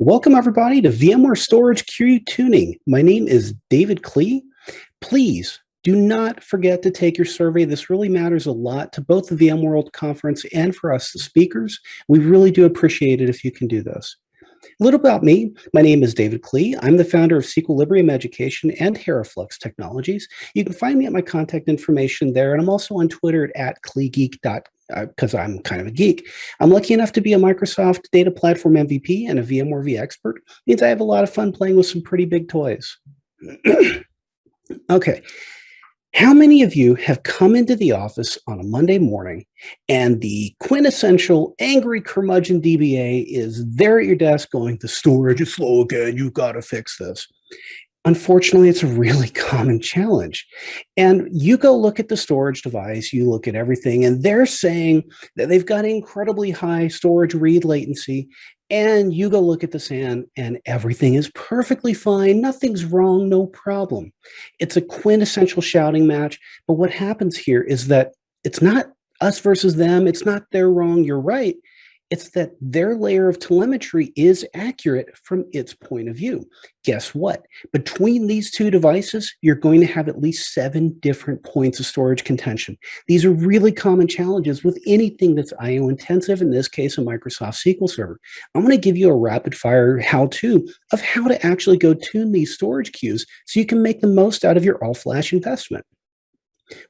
Welcome, everybody, to VMware Storage Queue Tuning. My name is David Klee. Please do not forget to take your survey. This really matters a lot to both the VMworld Conference and for us, the speakers. We really do appreciate it if you can do this. A little about me. My name is David Klee. I'm the founder of Sequilibrium Education and Heraflux Technologies. You can find me at my contact information there, and I'm also on Twitter at KleeGeek.com. Because I'm kind of a geek. I'm lucky enough to be a Microsoft Data Platform MVP and a VMware vExpert. Means I have a lot of fun playing with some pretty big toys. Okay, how many of you have come into the office on a Monday morning and the quintessential angry curmudgeon DBA is there at your desk going, the storage is slow again, you've got to fix this? Unfortunately, it's a really common challenge. And you go look at the storage device, you look at everything, and they're saying that they've got incredibly high storage read latency, and you go look at the SAN, and everything is perfectly fine, nothing's wrong, no problem. It's a quintessential shouting match, but what happens here is that it's not us versus them, it's not they're wrong, you're right. It's that their layer of telemetry is accurate from its point of view. Guess what? Between these two devices, you're going to have at least 7 different points of storage contention. These are really common challenges with anything that's I/O intensive, in this case, a Microsoft SQL Server. I'm going to give you a rapid fire how-to of how to actually go tune these storage queues so you can make the most out of your all-flash investment.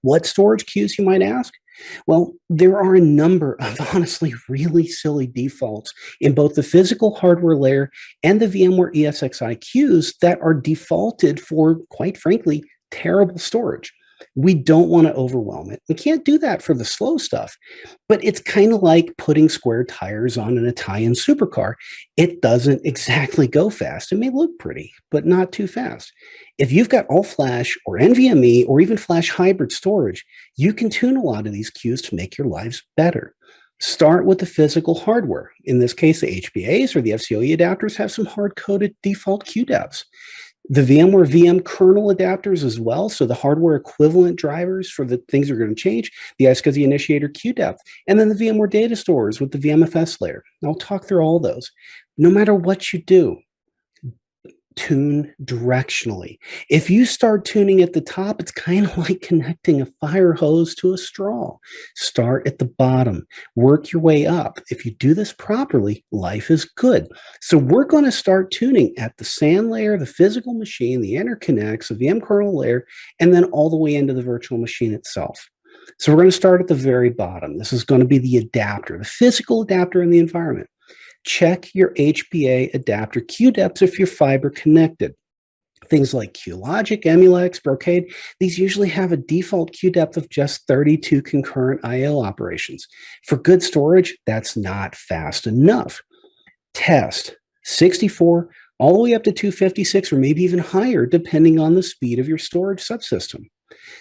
What storage queues, you might ask? Well, there are a number of honestly really silly defaults in both the physical hardware layer and the VMware ESXi queues that are defaulted for, quite frankly, terrible storage. We don't want to overwhelm it. We can't do that for the slow stuff, but it's kind of like putting square tires on an Italian supercar. It doesn't exactly go fast. It may look pretty, but not too fast. If you've got all flash or NVMe or even flash hybrid storage, you can tune a lot of these queues to make your lives better. Start with the physical hardware. In this case, the HPAs or the FCOE adapters have some hard-coded default queue depths. The VMware VM kernel adapters as well, so the hardware equivalent drivers for the things that are going to change, the iSCSI initiator queue depth, and then the VMware data stores with the VMFS layer. I'll talk through all those. No matter what you do, tune directionally. If you start tuning at the top, it's kind of like connecting a fire hose to a straw. Start at the bottom, work your way up. If you do this properly, life is good. So we're going to start tuning at the SAN layer, the physical machine, the interconnects, the VM kernel layer, and then all the way into the virtual machine itself. So we're going to start at the very bottom. This is going to be the adapter, the physical adapter in the environment. Check your HPA adapter queue depths if you're fiber connected. Things like QLogic, Emulex, Brocade, these usually have a default queue depth of just 32 concurrent I/O operations. For good storage, that's not fast enough. Test 64 all the way up to 256 or maybe even higher, depending on the speed of your storage subsystem.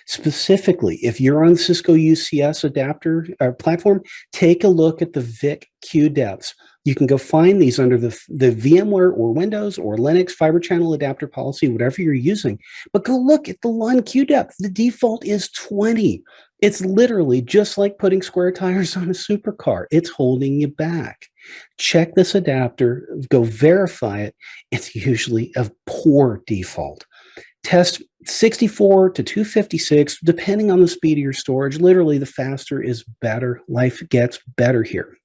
Specifically, if you're on the Cisco UCS adapter platform, take a look at the VIC queue depths. You can go find these under the VMware or Windows or Linux fiber channel adapter policy, whatever you're using. But go look at the LUN queue depth. The default is 20. It's literally just like putting square tires on a supercar. It's holding you back. Check this adapter, go verify it. It's usually a poor default. Test 64 to 256, depending on the speed of your storage. Literally, the faster is better. Life gets better here.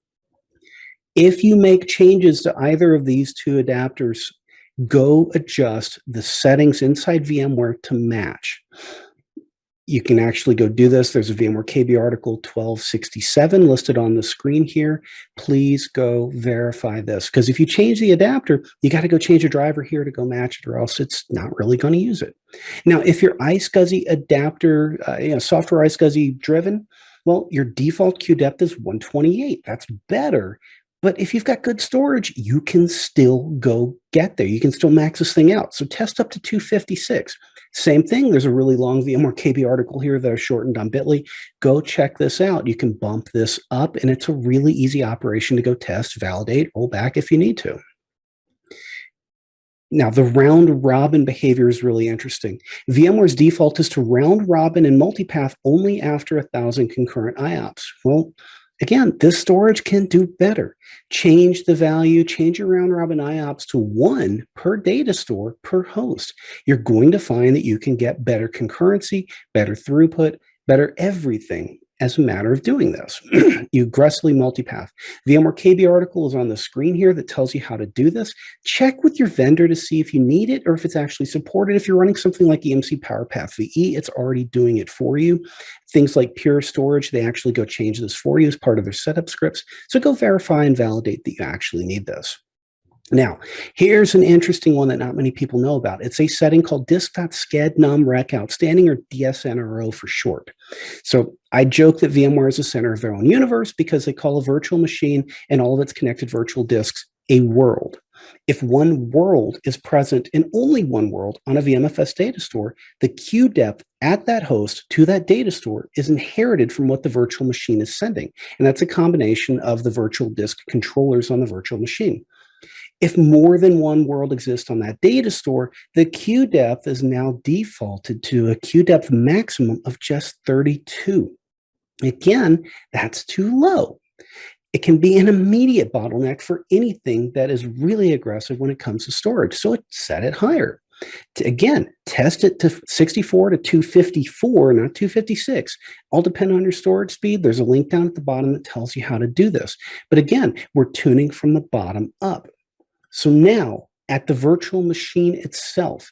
If you make changes to either of these two adapters, go adjust the settings inside VMware to match. You can actually go do this. There's a VMware KB article 1267 listed on the screen here. Please go verify this, because if you change the adapter, you got to go change a driver here to go match it, or else it's not really going to use it. Now, if your iSCSI adapter, software iSCSI driven, well, your default queue depth is 128. That's better. But if you've got good storage, you can still go get there. You can still max this thing out. So test up to 256. Same thing. There's a really long VMware KB article here that I shortened on Bitly. Go check this out. You can bump this up, and it's a really easy operation to go test, validate, roll back if you need to. Now, the round robin behavior is really interesting. VMware's default is to round robin and multipath only after 1,000 concurrent IOPS. Well, Again, this storage can do better. Change the value, change your round robin IOPS to 1 per data store per host. You're going to find that you can get better concurrency, better throughput, better everything as a matter of doing this. You aggressively multipath. VMware KB article is on the screen here that tells you how to do this. Check with your vendor to see if you need it or if it's actually supported. If you're running something like EMC PowerPath VE, it's already doing it for you. Things like Pure Storage, they actually go change this for you as part of their setup scripts. So go verify and validate that you actually need this. Now, here's an interesting one that not many people know about. It's a setting called disk.sched.num.rec outstanding, or DSNRO for short. So I joke that VMware is the center of their own universe because they call a virtual machine and all of its connected virtual disks a world. If one world is present in only one world on a VMFS data store, the queue depth at that host to that data store is inherited from what the virtual machine is sending. And that's a combination of the virtual disk controllers on the virtual machine. If more than one world exists on that data store, the queue depth is now defaulted to a queue depth maximum of just 32. Again, that's too low. It can be an immediate bottleneck for anything that is really aggressive when it comes to storage. So set it higher. Again, test it to 64 to 254, not 256. All depend on your storage speed. There's a link down at the bottom that tells you how to do this. But again, we're tuning from the bottom up. So now, at the virtual machine itself,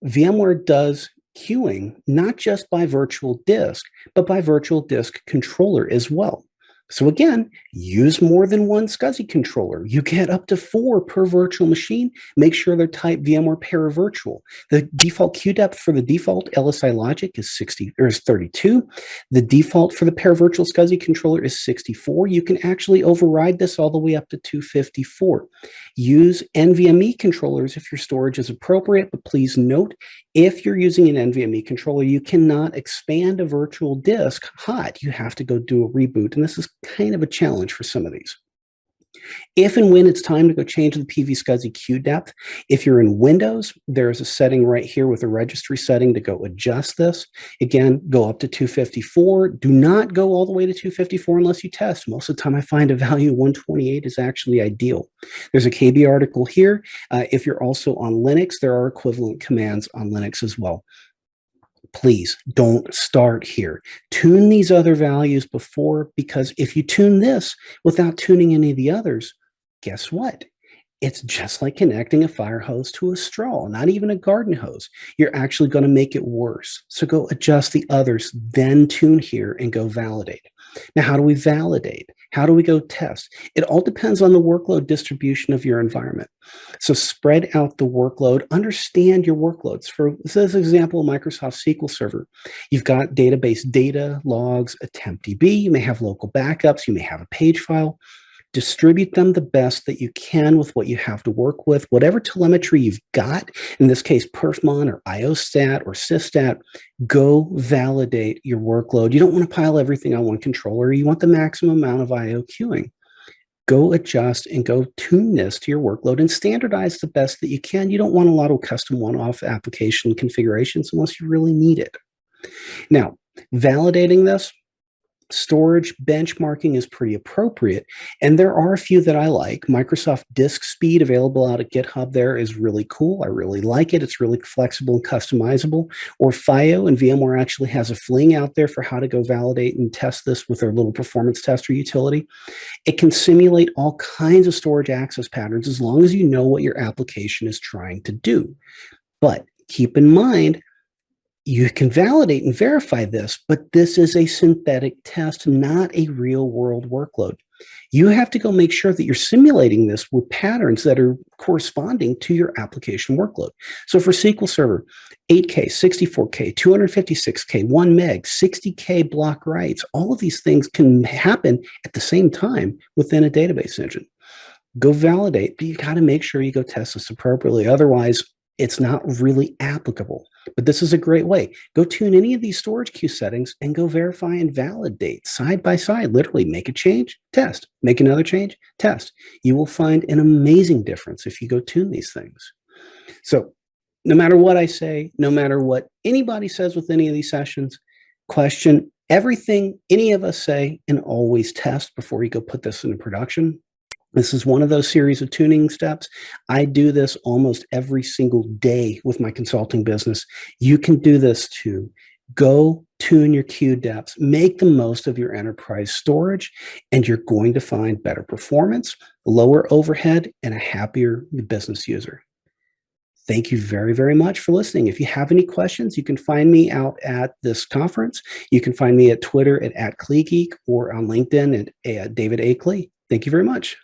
VMware does queuing not just by virtual disk, but by virtual disk controller as well. So again, use more than one SCSI controller. You get up to 4 per virtual machine. Make sure they're type VMware paravirtual. The default queue depth for the default LSI logic is 32. The default for the paravirtual SCSI controller is 64. You can actually override this all the way up to 254. Use NVMe controllers if your storage is appropriate, but please note, if you're using an NVMe controller, you cannot expand a virtual disk hot. You have to go do a reboot, and this is kind of a challenge for some of these. If and when it's time to go change the PV-SCSI queue depth, if you're in Windows, there's a setting right here with a registry setting to go adjust this. Again, go up to 254. Do not go all the way to 254 unless you test. Most of the time I find a value of 128 is actually ideal. There's a KB article here. If you're also on Linux, there are equivalent commands on Linux as well. Please don't start here. Tune these other values before, because if you tune this without tuning any of the others, guess what? It's just like connecting a fire hose to a straw, not even a garden hose. You're actually going to make it worse. So go adjust the others, then tune here and go validate. Now, how do we validate? How do we go test? It all depends on the workload distribution of your environment. So spread out the workload, understand your workloads. For this is an example of Microsoft SQL Server. You've got database data, logs, a tempdb. You may have local backups. You may have a page file. Distribute them the best that you can with what you have to work with. Whatever telemetry you've got, in this case, perfmon or iostat or systat, go validate your workload. You don't want to pile everything on one controller. You want the maximum amount of IO queuing. Go adjust and go tune this to your workload and standardize the best that you can. You don't want a lot of custom one-off application configurations unless you really need it. Now, validating this, storage benchmarking is pretty appropriate, and there are a few that I like. Microsoft Disk Speed, available out at GitHub there, is really cool. I really like it. It's really flexible and customizable. Or FIO, and VMware actually has a fling out there for how to go validate and test this with their little performance tester utility. It can simulate all kinds of storage access patterns as long as you know what your application is trying to do. But keep in mind, you can validate and verify this, but this is a synthetic test, not a real world workload. You have to go make sure that you're simulating this with patterns that are corresponding to your application workload. So for SQL Server, 8K, 64K, 256K, 1 meg, 60K block writes, all of these things can happen at the same time within a database engine. Go validate, but you got to make sure you go test this appropriately. Otherwise, it's not really applicable. But this is a great way. Go tune any of these storage queue settings and go verify and validate side by side. Literally make a change, test. Make another change, test. You will find an amazing difference if you go tune these things. So no matter what I say, no matter what anybody says with any of these sessions, question Everything any of us say and always test before you go put this into production. This is one of those series of tuning steps. I do this almost every single day with my consulting business. You can do this too. Go tune your queue depths, make the most of your enterprise storage, and you're going to find better performance, lower overhead, and a happier business user. Thank you very, very much for listening. If you have any questions, you can find me out at this conference. You can find me at Twitter at @KleeGeek or on LinkedIn at David A. Klee. Thank you very much.